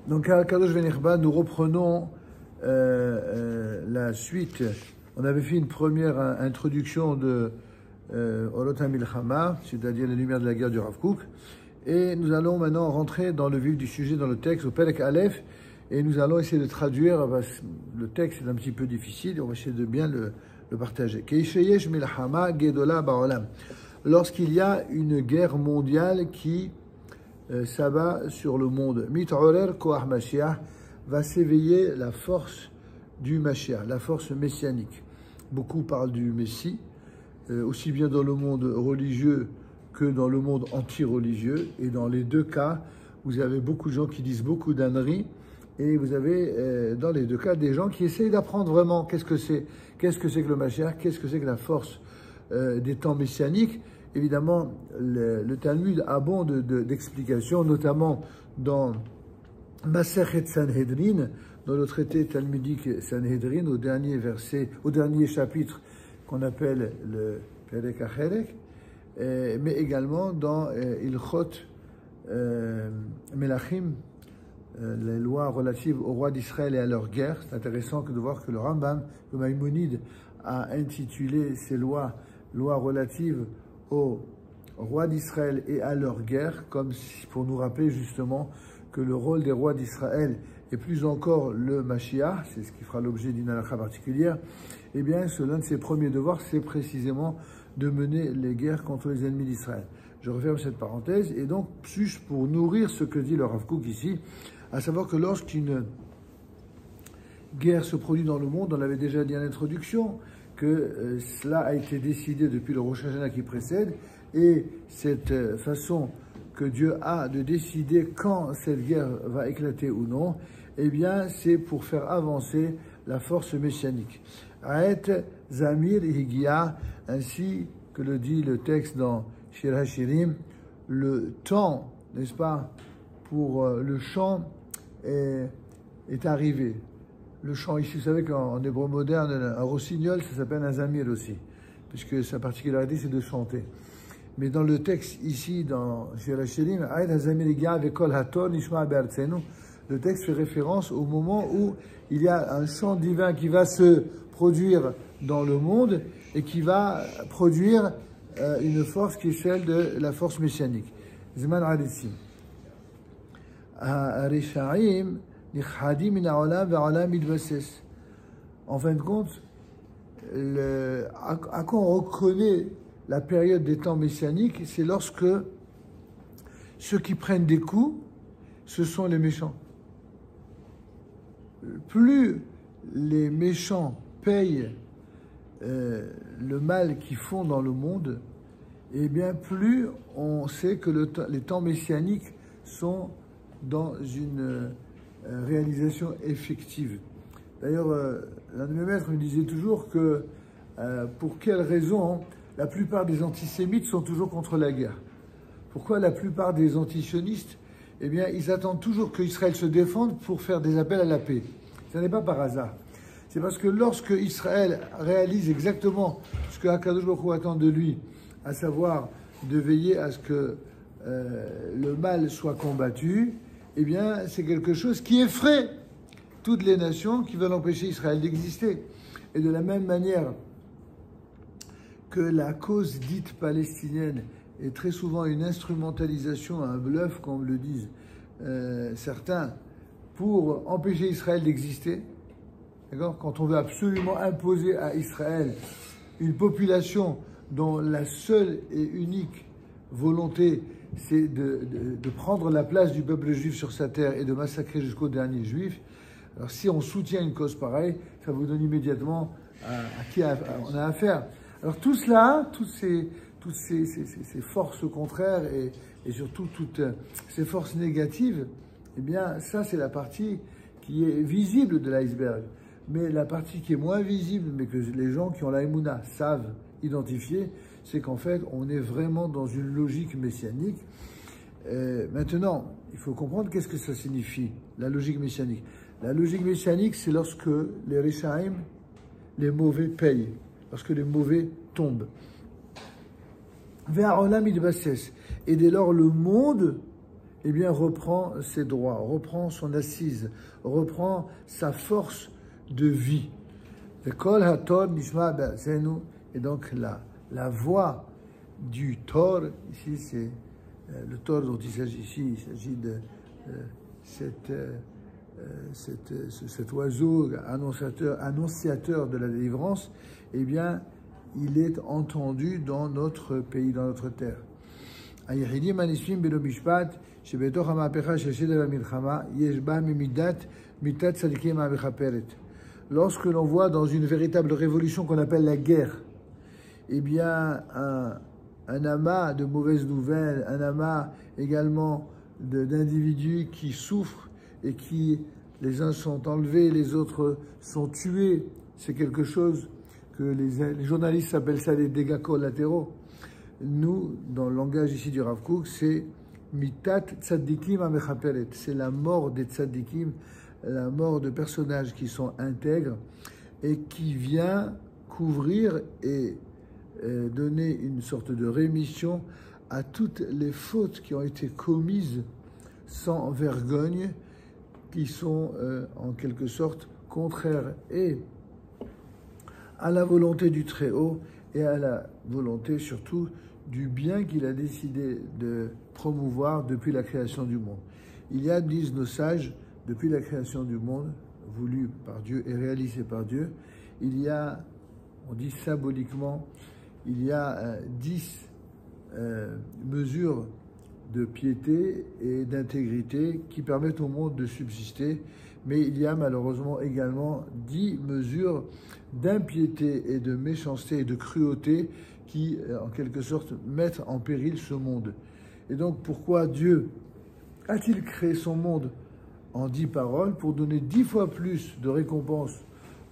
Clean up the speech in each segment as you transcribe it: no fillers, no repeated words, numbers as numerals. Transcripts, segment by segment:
Donc, à Kadosh Venichba, nous reprenons la suite. On avait fait une première introduction de Orot HaMilchama, c'est-à-dire les lumières de la guerre du Rav Kook. Et nous allons maintenant rentrer dans le vif du sujet, dans le texte, au Perek Aleph, et nous allons essayer de traduire. Le texte est un petit peu difficile, et on va essayer de bien le partager. Keisheyesh Milchama Gedola Ba'olam. Lorsqu'il y a une guerre mondiale qui s'abat sur le monde, Mit'orer Koach Mashiach, va s'éveiller la force du Mashiach, la force messianique. Beaucoup parlent du Messie, aussi bien dans le monde religieux que dans le monde anti-religieux. Et dans les deux cas, vous avez beaucoup de gens qui disent beaucoup d'âneries. Et vous avez, dans les deux cas, des gens qui essayent d'apprendre vraiment qu'est-ce que c'est que le Mashiach, qu'est-ce que c'est que la force des temps messianiques. Évidemment, le Talmud abonde d'explications, notamment dans Masechet Sanhedrin, dans le traité talmudique Sanhedrin, au dernier verset, au dernier chapitre qu'on appelle le Perek HaChelek, mais également dans Ilchot Melachim, les lois relatives aux rois d'Israël et à leur guerre. C'est intéressant de voir que le Rambam, le Maïmonide, a intitulé ces lois relatives aux rois d'Israël et à leur guerre, comme pour nous rappeler justement que le rôle des rois d'Israël, et plus encore le Mashiach, c'est ce qui fera l'objet d'une halakha particulière, eh bien, l'un de ses premiers devoirs, c'est précisément de mener les guerres contre les ennemis d'Israël. Je referme cette parenthèse, et donc, juste pour nourrir ce que dit le Rav Kook ici, à savoir que lorsqu'une guerre se produit dans le monde, on l'avait déjà dit en introduction, que cela a été décidé depuis le Rosh Hashanah qui précède, et cette façon que Dieu a de décider quand cette guerre va éclater ou non, eh bien, c'est pour faire avancer la force messianique. Aet Zamir Higia, ainsi que le dit le texte dans Shir HaShirim, le temps, n'est-ce pas, pour le chant est arrivé. Le chant ici, vous savez qu'en hébreu moderne, un rossignol, ça s'appelle un zamir aussi, puisque sa particularité, c'est de chanter. Mais dans le texte ici, dans Shir HaShirim, le texte fait référence au moment où il y a un chant divin qui va se produire dans le monde et qui va produire une force qui est celle de la force messianique. Zman Aritsim. En fin de compte, à quoi on reconnaît la période des temps messianiques, c'est lorsque ceux qui prennent des coups, ce sont les méchants. Plus les méchants payent le mal qu'ils font dans le monde, et bien plus on sait que les temps messianiques sont dans une réalisation effective. D'ailleurs, l'un de mes maîtres me disait toujours que pour quelle raison la plupart des antisémites sont toujours contre la guerre. Pourquoi la plupart des antisionistes, eh bien, ils attendent toujours qu'Israël se défende pour faire des appels à la paix. Ce n'est pas par hasard. C'est parce que lorsque Israël réalise exactement ce que Akadosh Baruch Hu attend de lui, à savoir de veiller à ce que le mal soit combattu, eh bien, c'est quelque chose qui effraie toutes les nations qui veulent empêcher Israël d'exister. Et de la même manière que la cause dite palestinienne est très souvent une instrumentalisation, un bluff, comme le disent certains, pour empêcher Israël d'exister. D'accord ? Quand on veut absolument imposer à Israël une population dont la seule et unique volonté, c'est de prendre la place du peuple juif sur sa terre et de massacrer jusqu'au dernier juif. Alors si on soutient une cause pareille, ça vous donne immédiatement à qui on a affaire. Alors tout cela, toutes ces forces contraires et surtout toutes ces forces négatives, eh bien ça c'est la partie qui est visible de l'iceberg. Mais la partie qui est moins visible, mais que les gens qui ont la Emouna savent identifier, c'est qu'en fait, on est vraiment dans une logique messianique. Maintenant, il faut comprendre qu'est-ce que ça signifie, la logique messianique. La logique messianique, c'est lorsque les Rishaim, les mauvais payent, lorsque les mauvais tombent. Et dès lors, le monde eh bien, reprend ses droits, reprend son assise, reprend sa force de vie. Et donc, la voix du Tor, ici, c'est le Tor dont il s'agit ici, il s'agit de cet oiseau annonciateur de la délivrance, eh bien, il est entendu dans notre pays, dans notre terre. Lorsque l'on voit dans une véritable révolution qu'on appelle la guerre, eh bien, un amas de mauvaises nouvelles, un amas également d'individus qui souffrent et qui, les uns sont enlevés, les autres sont tués. C'est quelque chose que les journalistes appellent ça des dégâts collatéraux. Nous, dans le langage ici du Rav Kook, c'est mitat tzadikim amechaperet. C'est la mort des tzadikim, la mort de personnages qui sont intègres et qui vient couvrir et donner une sorte de rémission à toutes les fautes qui ont été commises sans vergogne, qui sont en quelque sorte contraires et à la volonté du Très-Haut et à la volonté surtout du bien qu'il a décidé de promouvoir depuis la création du monde. Il y a, disent nos sages, depuis la création du monde, voulu par Dieu et réalisé par Dieu, il y a, on dit symboliquement, il y a 10 mesures de piété et d'intégrité qui permettent au monde de subsister, mais il y a malheureusement également 10 mesures d'impiété et de méchanceté et de cruauté qui, en quelque sorte, mettent en péril ce monde. Et donc, pourquoi Dieu a-t-il créé son monde en 10 paroles pour donner 10 fois plus de récompenses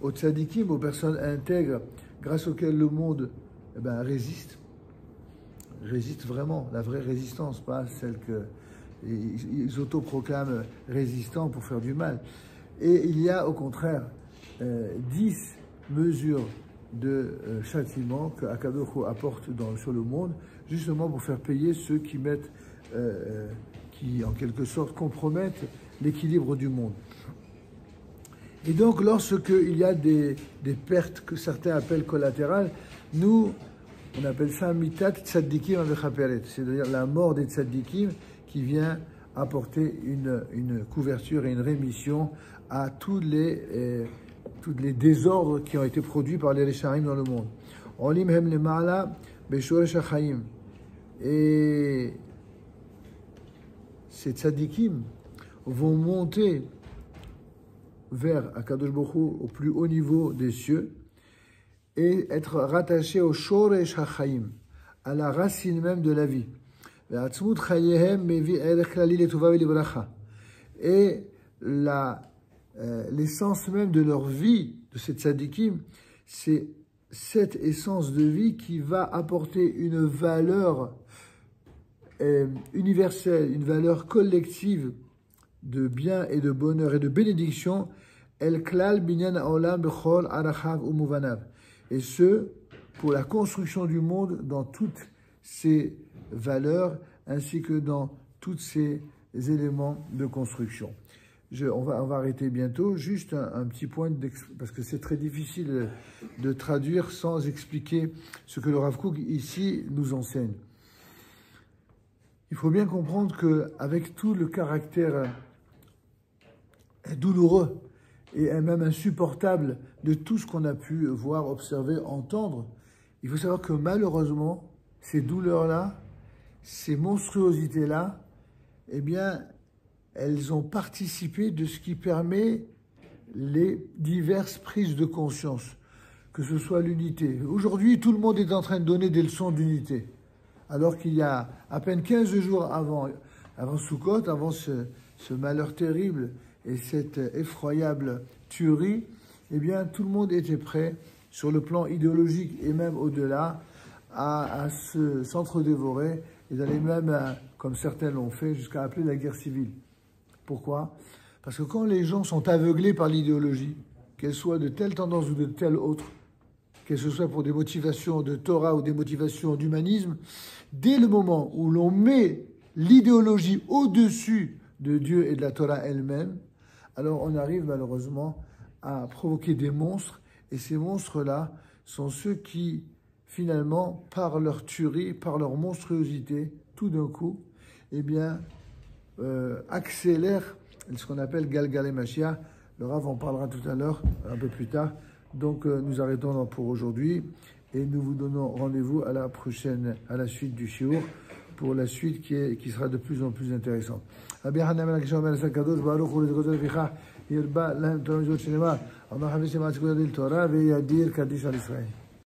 aux tzadikim, aux personnes intègres, grâce auxquelles le monde résiste vraiment, la vraie résistance, pas celle qu'ils autoproclament résistants pour faire du mal. Et il y a au contraire 10 mesures de châtiment que Akadosh apporte sur le monde, justement pour faire payer ceux qui mettent, qui en quelque sorte compromettent l'équilibre du monde. Et donc, lorsqu'il y a des pertes que certains appellent collatérales, nous, on appelle ça mitat tzadikim amechaperet, c'est-à-dire la mort des tzadikim qui vient apporter une couverture et une rémission à tous les désordres qui ont été produits par les Risharim dans le monde. Olim hem lema'ala beshoresh hachaim. Et ces tzadikim vont monter vers Akadosh Baruch Hu, au plus haut niveau des cieux, et être rattachés au shoresh hachaim, à la racine même de la vie. Et l'essence même de leur vie, de ces tzadikim, c'est cette essence de vie qui va apporter une valeur universelle, une valeur collective de bien et de bonheur et de bénédiction, el klal binyan haolam bechol arachav umuvanav, et ce pour la construction du monde dans toutes ses valeurs ainsi que dans tous ces éléments de construction. On va arrêter bientôt. Juste un petit point, parce que c'est très difficile de traduire sans expliquer ce que le Rav Kook ici nous enseigne. Il faut bien comprendre qu'avec tout le caractère douloureux et même insupportable de tout ce qu'on a pu voir, observer, entendre, il faut savoir que malheureusement, ces douleurs-là, ces monstruosités-là, eh bien, elles ont participé de ce qui permet les diverses prises de conscience, que ce soit l'unité. Aujourd'hui, tout le monde est en train de donner des leçons d'unité, alors qu'il y a à peine 15 jours avant Sukkot, avant ce malheur terrible et cette effroyable tuerie, eh bien, tout le monde était prêt, sur le plan idéologique et même au-delà, à s'entre-dévorer et d'aller même, comme certains l'ont fait, jusqu'à appeler la guerre civile. Pourquoi? Parce que quand les gens sont aveuglés par l'idéologie, qu'elle soit de telle tendance ou de telle autre, que ce soit pour des motivations de Torah ou des motivations d'humanisme, dès le moment où l'on met l'idéologie au-dessus de Dieu et de la Torah elle-même, alors on arrive malheureusement à provoquer des monstres, et ces monstres-là sont ceux qui, finalement, par leur tuerie, par leur monstruosité, tout d'un coup, eh bien, accélèrent ce qu'on appelle Galgal Mashiach. Le Rav en parlera tout à l'heure, un peu plus tard. Donc, nous arrêtons pour aujourd'hui et nous vous donnons rendez-vous à la prochaine, à la suite du shiur, pour la suite qui sera de plus en plus intéressante. ירבה להם תורה מזאת שנאמר, אמר חמישים עד שכולה דין תורה וידיר קדיש על ישראל.